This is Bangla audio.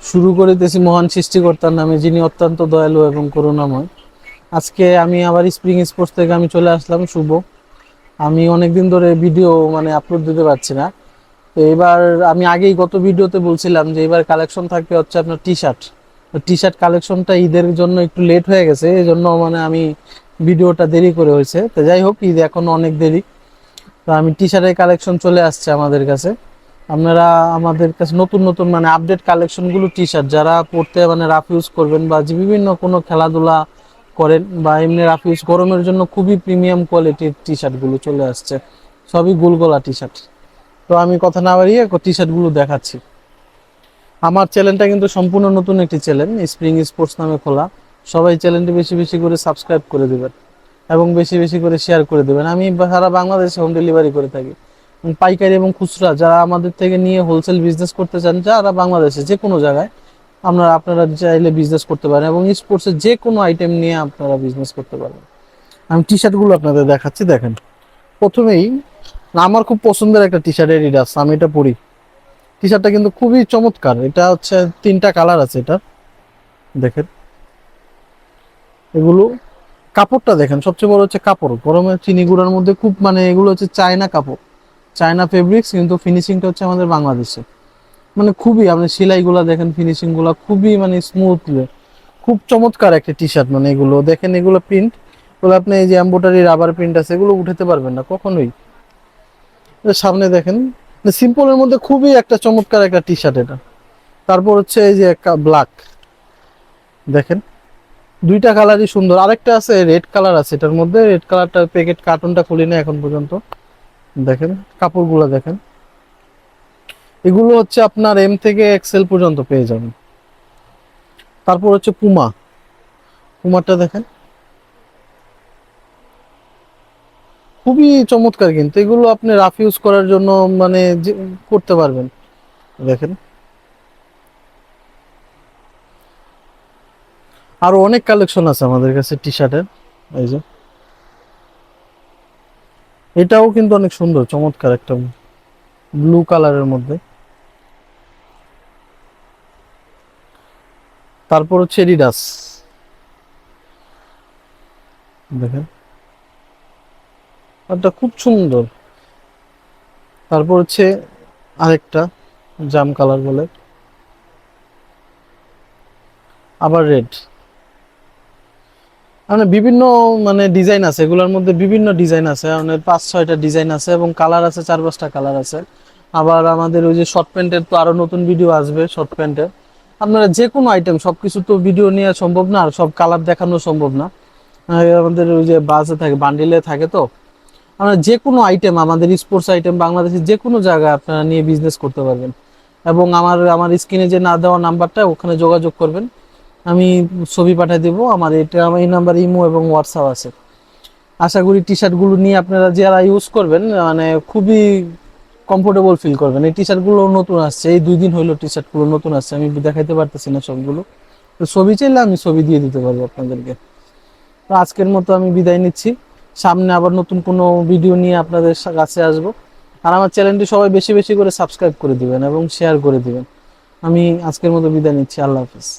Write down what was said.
শুরু করিতেছি মহান সৃষ্টিকর্তার নামে, যিনি অত্যন্ত দয়ালু এবং করুণাময়। আজকে আমি আবার স্প্রিং স্পোর্টস থেকে আমি চলে আসলাম, শুভ। আমি অনেকদিন ধরে ভিডিও আপলোড দিতে পারছি না। তো এবার আমি আগেই গত ভিডিওতে বলছিলাম যে এবার কালেকশন থাকবে হচ্ছে আপনার টি শার্ট। টি শার্ট কালেকশনটা ঈদের জন্য একটু লেট হয়ে গেছে, এই জন্য আমি ভিডিওটা দেরি করে হয়েছে। তো যাই হোক, ঈদ এখনো অনেক দেরি। তো আমি টি শার্টের কালেকশন চলে আসছে আমাদের কাছে। আপনারা আমাদের কাছে নতুন নতুন আপডেট কালেকশন গুলো টি শার্ট যারা পড়তে রাফ ইউজ করবেন, বা যে বিভিন্ন কোনো খেলাধুলা করেন, বা এমনি রাফ ইউজ গরমের জন্য খুবই প্রিমিয়াম কোয়ালিটির টি শার্ট গুলো চলে আসছে। সবই গোলগলা টি শার্ট। তো আমি কথা না বাড়িয়ে টি শার্ট গুলো দেখাচ্ছি। আমার চ্যানেলটা কিন্তু সম্পূর্ণ নতুন একটি চ্যানেল, স্প্রিং স্পোর্টস নামে খোলা। সবাই চ্যানেলটি বেশি বেশি করে সাবস্ক্রাইব করে দেবেন এবং বেশি বেশি করে শেয়ার করে দেবেন। আমি সারা বাংলাদেশে হোম ডেলিভারি করে থাকি। পাইকারি এবং খুচরা যারা আমাদের থেকে নিয়ে হোলসেল বিজনেস করতে চান, যারা বাংলাদেশে যে কোনো জায়গায় আপনারা চাইলে বিজনেস করতে পারেন, এবং স্পোর্টসের যে কোনো আইটেম নিয়ে আপনারা বিজনেস করতে পারেন। আমি টি শার্ট গুলো আপনাদের দেখাচ্ছি, দেখেন। প্রথমেই আমার খুব পছন্দের একটা টি শার্ট এডিডাস, আমি এটা পরি। টি শার্টটা কিন্তু খুবই চমৎকার। এটা হচ্ছে তিনটা কালার আছে এটা, দেখেন। এগুলো কাপড়টা দেখেন, সবচেয়ে বড় হচ্ছে কাপড়। গরমের চিনি গুঁড়ার মধ্যে খুব এগুলো হচ্ছে চায়না কাপড়, চায়না ফেব্রিক্স, কিন্তু ফিনিশিংটা হচ্ছে আমাদের বাংলাদেশে। খুবই আপনি সেলাই গুলা দেখেন, ফিনিশিং গুলা খুবই স্মুথ। খুব চমৎকার একটা টি শার্ট। এগুলো দেখেন, এগুলো প্রিন্ট বলে আপনি এই যে এমব্রয়ডারি রাবার প্রিন্ট আছে, এগুলো উঠাতে পারবেন না কখনোই। সামনে দেখেন, সিম্পলের মধ্যে খুবই একটা চমৎকার একটা টি শার্ট এটা। তারপর হচ্ছে এই যে ব্ল্যাক, দেখেন দুইটা কালারই সুন্দর। আরেকটা আছে রেড কালার আছে এটার মধ্যে, রেড কালারটা প্যাকেট কার্টুনটা খুলি না এখন পর্যন্ত। দেখেন কাপড়গুলো দেখেন, এগুলো হচ্ছে আপনার এম থেকে এক্সেল পর্যন্ত পেয়ে যাবেন। তারপর হচ্ছে পুমা, পুমাটা দেখেন খুবই চমৎকার। কিন্তু এগুলো আপনি রাফ ইউজ করার জন্য করতে পারবেন। দেখেন আরো অনেক কালেকশন আছে আমাদের কাছে টি শার্টের। এই যে এটাও কিন্তু অনেক সুন্দর, চমৎকার একটা ব্লু কালারের মধ্যে। তারপর হচ্ছে এডিডাস, দেখেন এটা খুব সুন্দর। তারপর হচ্ছে আরেকটা জাম কালার বলে, আবার রেড। বিভিন্ন ডিজাইন আছে, এগুলোর মধ্যে বিভিন্ন ডিজাইন আছে, 5-6টা ডিজাইন আছে, এবং কালার আছে 4-5টা কালার আছে। আবার আমাদের ওই যে শর্ট প্যান্টের তো আরো নতুন ভিডিও আসবে। শর্ট প্যান্টের আপনারা যে কোনো আইটেম, সবকিছু তো ভিডিও নেওয়া সম্ভব না, আর সব কালার দেখানো সম্ভব না। আমাদের ওই যে বাসে থাকে, বান্ডিলে থাকে। তো আমরা যে কোনো আইটেম, আমাদের স্পোর্টস আইটেম বাংলাদেশের যে কোনো জায়গায় আপনারা নিয়ে বিজনেস করতে পারবেন। এবং আমার স্ক্রিনে যে না দেওয়া নাম্বারটা, ওখানে যোগাযোগ করবেন, আমি ছবি পাঠিয়ে দেবো। আমার এই নাম্বার ইমো এবং হোয়াটসঅ্যাপ আছে। আশা করি টি শার্ট গুলো নিয়ে আপনারা যারা ইউজ করবেন খুবই কমফোর্টেবল ফিল করবেন। এই টি শার্ট গুলো নতুন আসছে, এই 2 দিন হইলো টি শার্ট গুলো নতুন আসছে, আমি দেখাইতে পারতেছি না সবগুলো। তো ছবি চাইলে আমি ছবি দিয়ে দিতে পারবো আপনাদেরকে। তো আজকের মতো আমি বিদায় নিচ্ছি। সামনে আবার নতুন কোনো ভিডিও নিয়ে আপনাদের কাছে আসবো। আর আমার চ্যানেলটি সবাই বেশি বেশি করে সাবস্ক্রাইব করে দিবেন এবং শেয়ার করে দিবেন। আমি আজকের মতো বিদায় নিচ্ছি। আল্লাহ হাফিজ।